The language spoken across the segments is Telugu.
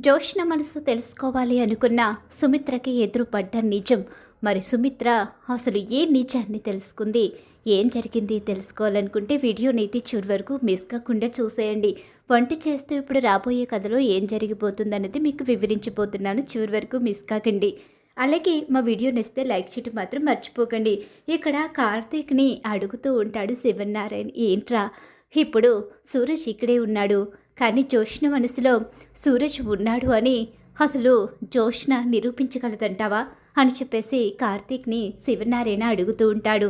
జోష్న మనసు తెలుసుకోవాలి అనుకున్న సుమిత్రకి ఎదురుపడ్డ నిజం. మరి సుమిత్ర అసలు ఏ నిజాన్ని తెలుసుకుంది, ఏం జరిగింది తెలుసుకోవాలనుకుంటే వీడియోనైతే చివరి వరకు మిస్ కాకుండా చూసేయండి. వంట చేస్తూ ఇప్పుడు రాబోయే కథలో ఏం జరిగిపోతుందనేది మీకు వివరించబోతున్నాను. చివరి వరకు మిస్ కాకండి. అలాగే మా వీడియో నచ్చితే లైక్ చేయడం మాత్రం మర్చిపోకండి. ఇక్కడ కార్తీక్ని అడుగుతూ ఉంటాడు శివనారాయణ, ఏంట్రా ఇప్పుడు సూరజ్ ఇక్కడే ఉన్నాడు, కానీ జోష్న మనసులో సూరజ్ ఉన్నాడు అని అసలు జోష్న నిరూపించగలదంటావా అని చెప్పేసి కార్తీక్ని శివనారాయణ అడుగుతూ ఉంటాడు.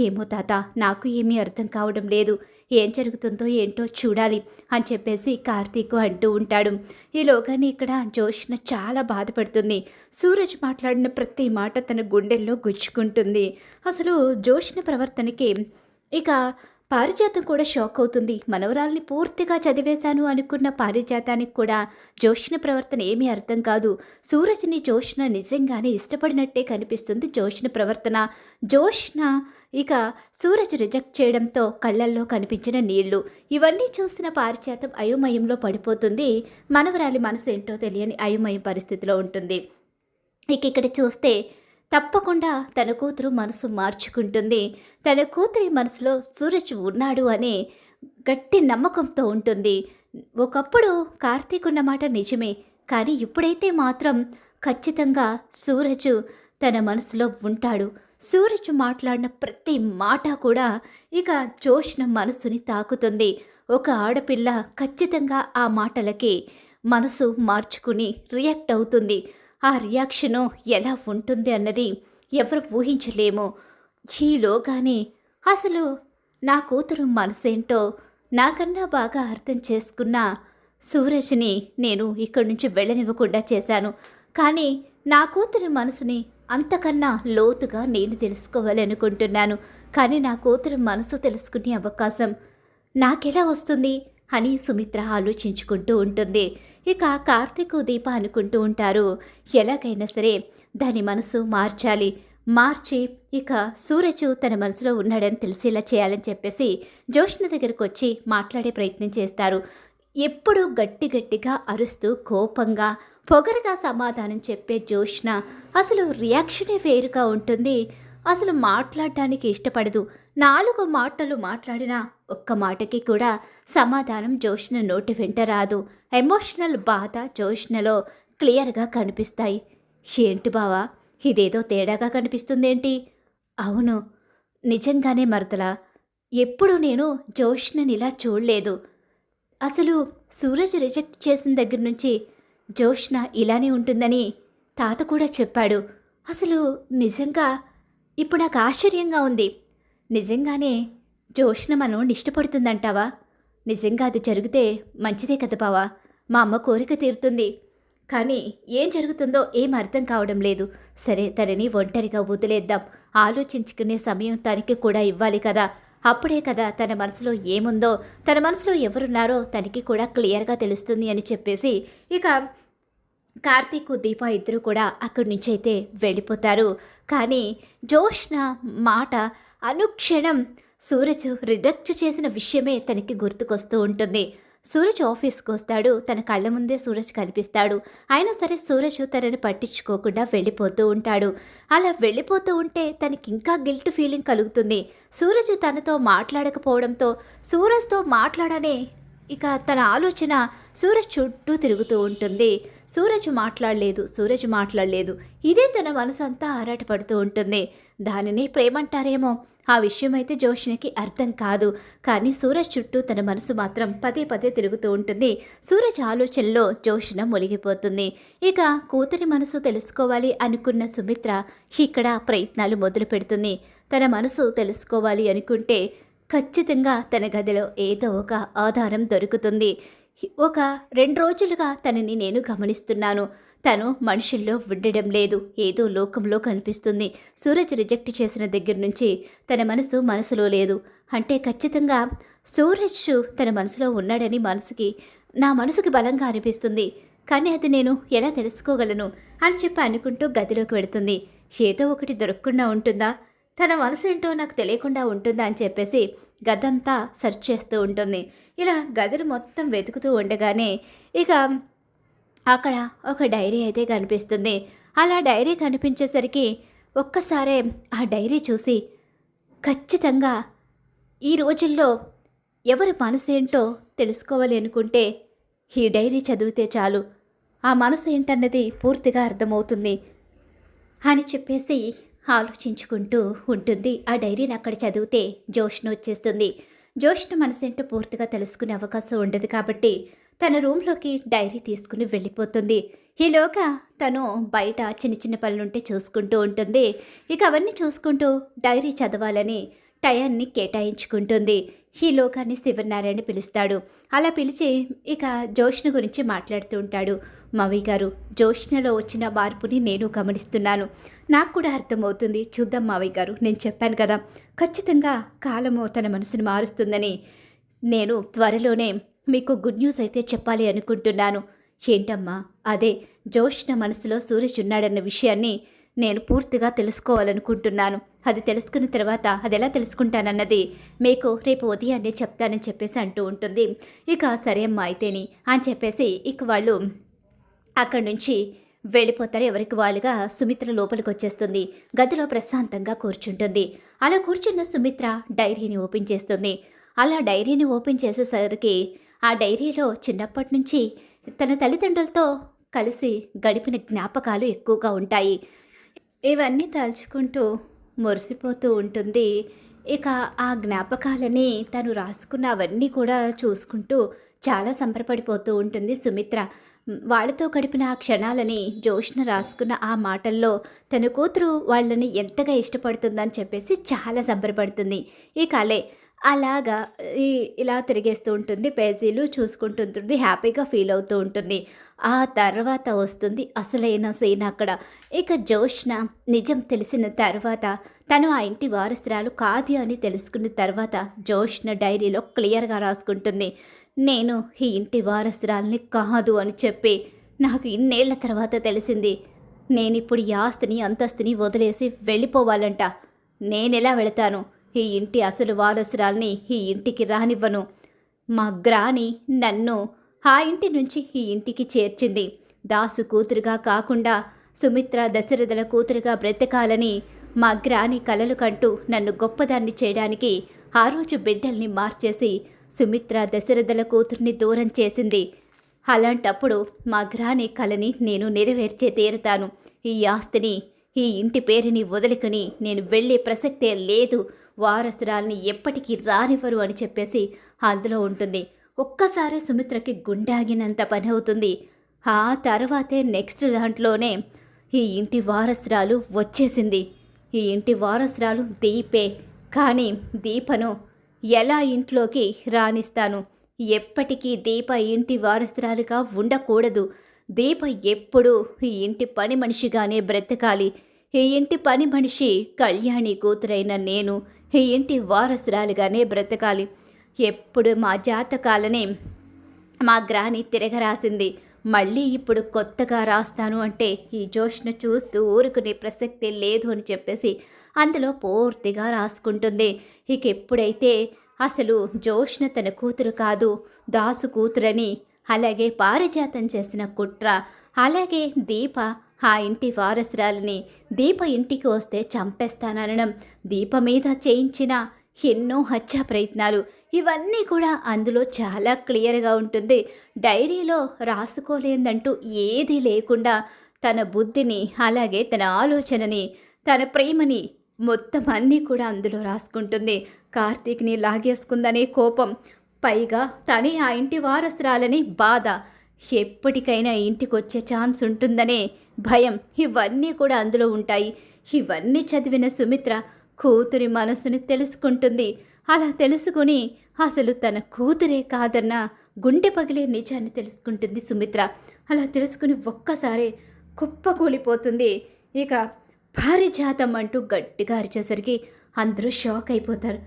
ఏమో తాత, నాకు ఏమీ అర్థం కావడం లేదు, ఏం జరుగుతుందో ఏంటో చూడాలి అని చెప్పేసి కార్తీక్ అంటూ ఉంటాడు. ఈలోగానే ఇక్కడ జోష్న చాలా బాధపడుతుంది. సూరజ్ మాట్లాడిన ప్రతి మాట తన గుండెల్లో గుచ్చుకుంటుంది. అసలు జోష్న ప్రవర్తనకి ఇక పారిజాతం కూడా షాక్ అవుతుంది. మనవరాల్ని పూర్తిగా చదివేశాను అనుకున్న పారిజాతానికి కూడా జోష్న ప్రవర్తన ఏమీ అర్థం కాదు. సూరజ్ని జోష్న నిజంగానే ఇష్టపడినట్టే కనిపిస్తుంది జోష్న ప్రవర్తన. జోష్న ఇక సూరజ్ రిజెక్ట్ చేయడంతో కళ్ళల్లో కనిపించిన నీళ్లు ఇవన్నీ చూసిన పారిజాతం అయోమయంలో పడిపోతుంది. మనవరాలి మనసు ఏంటో తెలియని అయోమయం పరిస్థితిలో ఉంటుంది. ఇక ఇక్కడ చూస్తే తప్పకుండా తన కూతురు మనసు మార్చుకుంటుంది. తన కూతురి మనసులో సూరజ్ ఉన్నాడు అనే గట్టి నమ్మకంతో ఉంటుంది. ఒకప్పుడు కార్తీక్ ఉన్నమాట నిజమే, కానీ ఇప్పుడైతే మాత్రం ఖచ్చితంగా సూరజ్ తన మనసులో ఉంటాడు. సూరజ్ మాట్లాడిన ప్రతి మాట కూడా ఇక జోష్న మనసుని తాకుతుంది. ఒక ఆడపిల్ల ఖచ్చితంగా ఆ మాటలకి మనసు మార్చుకుని రియాక్ట్ అవుతుంది. ఆ రియాక్షను ఎలా ఉంటుంది అన్నది ఎవరు ఊహించలేమో. ఈలోగానే అసలు నా కూతురు మనసేంటో నాకన్నా బాగా అర్థం చేసుకున్న సూరజ్ని నేను ఇక్కడి నుంచి వెళ్ళనివ్వకుండా చేశాను. కానీ నా కూతురి మనసుని అంతకన్నా లోతుగా నేను తెలుసుకోవాలనుకుంటున్నాను. కానీ నా కూతురు మనసు తెలుసుకునే అవకాశం నాకెలా వస్తుంది అని సుమిత్ర ఆలోచించుకుంటూ ఉంటుంది. ఇక కార్తీక్ దీప అనుకుంటూ ఉంటారు, ఎలాగైనా సరే దాని మనసు మార్చి ఇక సూరజ్ తన మనసులో ఉన్నాడని తెలిసేలా చేయాలని చెప్పేసి జోష్న దగ్గరకు వచ్చి మాట్లాడే ప్రయత్నం చేస్తారు. ఎప్పుడూ గట్టిగా అరుస్తూ కోపంగా పొగరగా సమాధానం చెప్పే జోష్న అసలు రియాక్షనే వేరుగా ఉంటుంది. అసలు మాట్లాడడానికి ఇష్టపడదు. 4 మాటలు మాట్లాడినా ఒక్క మాటకి కూడా సమాధానం జోష్న నోటి వెంట రాదు. ఎమోషనల్ బాధ జోష్నలో క్లియర్గా కనిపిస్తాయి. ఏంటి బావా, ఇదేదో తేడాగా కనిపిస్తుందేంటి? అవును, నిజంగానే మరదలా, ఎప్పుడు నేను జోష్నని ఇలా చూడలేదు. అసలు సూరజ్ రిజెక్ట్ చేసిన దగ్గర నుంచి జోష్న ఇలానే ఉంటుందని తాత కూడా చెప్పాడు. అసలు నిజంగా ఇప్పుడు నాకు ఆశ్చర్యంగా ఉంది. నిజంగానే జోష్న మనోడిని ఇష్టపడుతుందంటావా? నిజంగా అది జరిగితే మంచిదే కదా బావా, మా అమ్మ కోరిక తీరుతుంది. కానీ ఏం జరుగుతుందో ఏం అర్థం కావడం లేదు. సరే, తనని ఒంటరిగా వదిలేద్దాం. ఆలోచించుకునే సమయం తనకి కూడా ఇవ్వాలి కదా. అప్పుడే కదా తన మనసులో ఏముందో, తన మనసులో ఎవరున్నారో తనకి కూడా క్లియర్గా తెలుస్తుంది అని చెప్పేసి ఇక కార్తీక్ దీప ఇద్దరు కూడా అక్కడి నుంచి అయితే వెళ్ళిపోతారు. కానీ జోష్న మాట అనుక్షణం సూరజ్ రిజెక్ట్ చేసిన విషయమే తనకి గుర్తుకొస్తూ ఉంటుంది. సూరజ్ ఆఫీస్కి వస్తాడు. తన కళ్ళ ముందే సూరజ్ కనిపిస్తాడు. అయినా సరే సూరజ్ తనని పట్టించుకోకుండా వెళ్ళిపోతూ ఉంటాడు. అలా వెళ్ళిపోతూ ఉంటే తనకి ఇంకా గిల్ట్ ఫీలింగ్ కలుగుతుంది. సూరజ్ తనతో మాట్లాడకపోవడంతో సూరజ్తో మాట్లాడనే ఇక తన ఆలోచన సూరజ్ చుట్టూ తిరుగుతూ ఉంటుంది. సూరజ్ మాట్లాడలేదు. ఇదే తన మనసంతా ఆరాటపడుతూ ఉంటుంది. దానిని ప్రేమంటారేమో. ఆ విషయం అయితే జోష్నకి అర్థం కాదు. కానీ సూరజ్ చుట్టూ తన మనసు మాత్రం పదే తిరుగుతూ ఉంటుంది. సూరజ్ ఆలోచనలో జోష్న మునిగిపోతుంది. ఇక కూతురి మనసు తెలుసుకోవాలి అనుకున్న సుమిత్ర ఇక్కడ ప్రయత్నాలు మొదలు పెడుతుంది. తన మనసు తెలుసుకోవాలి అనుకుంటే ఖచ్చితంగా తన గదిలో ఏదో ఒక ఆధారం దొరుకుతుంది. ఒక 2 రోజులుగా తనని నేను గమనిస్తున్నాను. తను మనుషుల్లో ఉండడం లేదు, ఏదో లోకంలో కనిపిస్తుంది. సూరజ్ రిజెక్ట్ చేసిన దగ్గర నుంచి తన మనసులో లేదు. అంటే ఖచ్చితంగా సూరజ్ తన మనసులో ఉన్నాడని నా మనసుకి బలంగా అనిపిస్తుంది. కానీ అది నేను ఎలా తెలుసుకోగలను అని చెప్పి అనుకుంటూ గదిలోకి వెడుతుంది. ఏదో ఒకటి దొరకకుండా ఉంటుందా, తన మనసు ఏంటో నాకు తెలియకుండా ఉంటుందా అని చెప్పేసి గదంతా సెర్చ్ చేస్తూ ఉంటుంది. ఇలా గదులు మొత్తం వెతుకుతూ ఉండగానే ఇక అక్కడ ఒక డైరీ అయితే కనిపిస్తుంది. అలా డైరీ కనిపించేసరికి ఒక్కసారే ఆ డైరీ చూసి ఖచ్చితంగా ఈ రోజుల్లో ఎవరి మనసేంటో తెలుసుకోవాలి అనుకుంటే ఈ డైరీ చదివితే చాలు ఆ మనసు ఏంటన్నది పూర్తిగా అర్థమవుతుంది అని చెప్పేసి ఆలోచించుకుంటూ ఉంటుంది. ఆ డైరీని అక్కడ చదివితే జోష్న వచ్చేస్తుంది. జోష్న మనసేంటో పూర్తిగా తెలుసుకునే అవకాశం ఉండదు కాబట్టి తన రూమ్లోకి డైరీ తీసుకుని వెళ్ళిపోతుంది. ఈలోగా తను బయట చిన్న చిన్న పనులుంటే చూసుకుంటూ ఉంటుంది. ఇక అవన్నీ చూసుకుంటూ డైరీ చదవాలని టయాన్ని కేటాయించుకుంటుంది. ఈ లోకాన్ని శివనారాయణ పిలుస్తాడు. అలా పిలిచి ఇక జోష్న గురించి మాట్లాడుతూ ఉంటాడు. మావయ్య గారు, జోష్నలో వచ్చిన మార్పుని నేను గమనిస్తున్నాను. నాకు కూడా అర్థమవుతుంది. చూద్దాం మావయ్య గారు, నేను చెప్పాను కదా ఖచ్చితంగా కాలము తన మనసును మారుస్తుందని. నేను త్వరలోనే మీకు గుడ్ న్యూస్ అయితే చెప్పాలి అనుకుంటున్నాను. ఏంటమ్మా? అదే జోష్న మనసులో సూరజ్ ఉన్నాడన్న విషయాన్ని నేను పూర్తిగా తెలుసుకోవాలనుకుంటున్నాను. అది తెలుసుకున్న తర్వాత అది ఎలా తెలుసుకుంటానన్నది మీకు రేపు ఉదయాన్నే చెప్తానని చెప్పేసి అంటూ ఉంటుంది. ఇక సరే అమ్మా అయితేని అని చెప్పేసి ఇక వాళ్ళు అక్కడి నుంచి వెళ్ళిపోతారు. ఎవరికి వాళ్ళుగా సుమిత్ర లోపలికి వచ్చేస్తుంది. గదిలో ప్రశాంతంగా కూర్చుంటుంది. అలా కూర్చున్న సుమిత్ర డైరీని ఓపెన్ చేస్తుంది. అలా డైరీని ఓపెన్ చేసేసరికి ఆ డైరీలో చిన్నప్పటి నుంచి తన తల్లిదండ్రులతో కలిసి గడిపిన జ్ఞాపకాలు ఎక్కువగా ఉంటాయి. ఇవన్నీ తలుచుకుంటూ మురిసిపోతూ ఉంటుంది. ఇక ఆ జ్ఞాపకాలని తను రాసుకున్న అవన్నీ కూడా చూసుకుంటూ చాలా సంబరపడిపోతూ ఉంటుంది సుమిత్ర. వాళ్ళతో గడిపిన ఆ క్షణాలని జోష్న రాసుకున్న ఆ మాటల్లో తన కూతురు వాళ్ళని ఎంతగా ఇష్టపడుతుందని చెప్పేసి చాలా సంబరపడుతుంది. ఈ కలే అలాగా ఇలా తిరిగేస్తూ ఉంటుంది. పేజీలు చూసుకుంటుంటుంది. హ్యాపీగా ఫీల్ అవుతూ ఉంటుంది. ఆ తర్వాత వస్తుంది అసలైన సీన్ అక్కడ. ఇక జోష్న నిజం తెలిసిన తర్వాత తను ఆ ఇంటి వారసురాలు కాదు అని తెలుసుకున్న తర్వాత జోష్న డైరీలో క్లియర్గా రాసుకుంటుంది, నేను ఈ ఇంటి వారసురాల్ని కాదు అని చెప్పి నాకు ఇన్నేళ్ల తర్వాత తెలిసింది. నేనిప్పుడు ఈ ఆస్తిని అంతస్తుని వదిలేసి వెళ్ళిపోవాలంట. నేనెలా వెళతాను? ఈ ఇంటి అసలు వారసురాల్ని ఈ ఇంటికి రానివ్వను. మా గ్రాని నన్ను ఆ ఇంటి నుంచి ఈ ఇంటికి చేర్చింది. దాసు కూతురుగా కాకుండా సుమిత్ర దశరథుల కూతురుగా బ్రతకాలని మా గ్రాని కలలు కంటూ నన్ను గొప్పదాన్ని చేయడానికి ఆ రోజు బిడ్డల్ని మార్చేసి సుమిత్ర దశరథుల కూతుర్ని దూరం చేసింది. అలాంటప్పుడు మా గ్రాని కలని నేను నెరవేర్చే తీరుతాను. ఈ ఆస్తిని ఈ ఇంటి పేరుని వదులుకుని నేను వెళ్ళే ప్రసక్తే లేదు. వారసురాల్ని ఎప్పటికీ రానివ్వరు అని చెప్పేసి అందులో ఉంటుంది. ఒక్కసారి సుమిత్రకి గుండాగినంత పని అవుతుంది. ఆ తర్వాతే నెక్స్ట్ దాంట్లోనే ఈ ఇంటి వారసురాలు వచ్చేసింది. ఈ ఇంటి వారసురాలు దీపే. కానీ దీపను ఎలా ఇంట్లోకి రానిస్తాను? ఎప్పటికీ దీప ఇంటి వారసురాలుగా ఉండకూడదు. దీప ఎప్పుడూ ఈ ఇంటి పని మనిషిగానే బ్రతకాలి. ఈ ఇంటి పని మనిషి కళ్యాణి కూతురైన నేను ఈ ఇంటి వారసురాలుగానే బ్రతకాలి. ఎప్పుడు మా జాతకాలనే మా గ్రాని తిరగరాసింది. మళ్ళీ ఇప్పుడు కొత్తగా రాస్తాను అంటే ఈ జోష్ను చూస్తూ ఊరుకునే ప్రసక్తే లేదు అని చెప్పేసి అందులో పూర్తిగా రాసుకుంటుంది. ఇక ఎప్పుడైతే అసలు జోష్న తన కూతురు కాదు దాసు కూతురని, అలాగే పారిజాతం చేసిన కుట్ర, అలాగే దీప ఆ ఇంటి వారసురాలని దీప ఇంటికి వస్తే చంపేస్తాననడం, దీప మీద చేయించిన ఎన్నో హత్యా ప్రయత్నాలు, ఇవన్నీ కూడా అందులో చాలా క్లియర్గా ఉంటుంది. డైరీలో రాసుకోలేదంటూ ఏదీ లేకుండా తన బుద్ధిని, అలాగే తన ఆలోచనని, తన ప్రేమని మొత్తం అన్నీ కూడా అందులో రాసుకుంటుంది. కార్తీక్ని లాగేసుకుందనే కోపం, పైగా తనే ఆ ఇంటి వారసురాలని బాధ, ఎప్పటికైనా ఇంటికి వచ్చే ఛాన్స్ ఉంటుందనే భయం, ఇవన్నీ కూడా అందులో ఉంటాయి. ఇవన్నీ చదివిన సుమిత్ర కూతురి మనసుని తెలుసుకుంటుంది. అలా తెలుసుకుని అసలు తన కూతురే కాదన్న గుండె పగిలే నిజాన్ని తెలుసుకుంటుంది సుమిత్ర. అలా తెలుసుకుని ఒక్కసారే కుప్పకూలిపోతుంది. ఇక పారిజాతం అంటూ గట్టిగా అరిచేసరికి అందరూ షాక్ అయిపోతారు.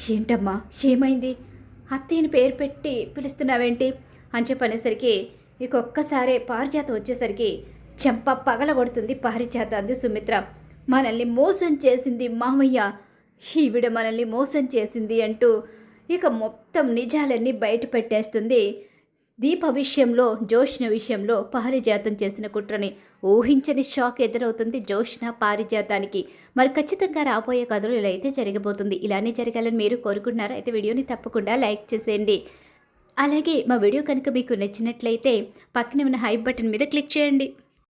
ఏంటమ్మా, ఏమైంది? అత్తయ్యని పేరు పెట్టి పిలుస్తున్నావేంటి అని చెప్పనేసరికి ఇక ఒక్కసారే పారిజాతం వచ్చేసరికి చెంప పగలగొడుతుంది పారిజాతం. అంది సుమిత్ర, మనల్ని మోసం చేసింది మామయ్య, ఈవిడ మనల్ని మోసం చేసింది అంటూ ఇక మొత్తం నిజాలన్నీ బయట పెట్టేస్తుంది. దీప విషయంలో జోష్న విషయంలో పారిజాతం చేసిన కుట్రని ఊహించని షాక్ ఎదురవుతుంది జోష్న పారిజాతానికి. మరి ఖచ్చితంగా రాబోయే కథలు ఇలా అయితే జరగబోతుంది. ఇలానే జరగాలని మీరు కోరుకుంటున్నారా? అయితే వీడియోని తప్పకుండా లైక్ చేసేయండి. అలాగే మా వీడియో కనుక మీకు నచ్చినట్లయితే పక్కనే ఉన్న హైప్ బటన్ మీద క్లిక్ చేయండి.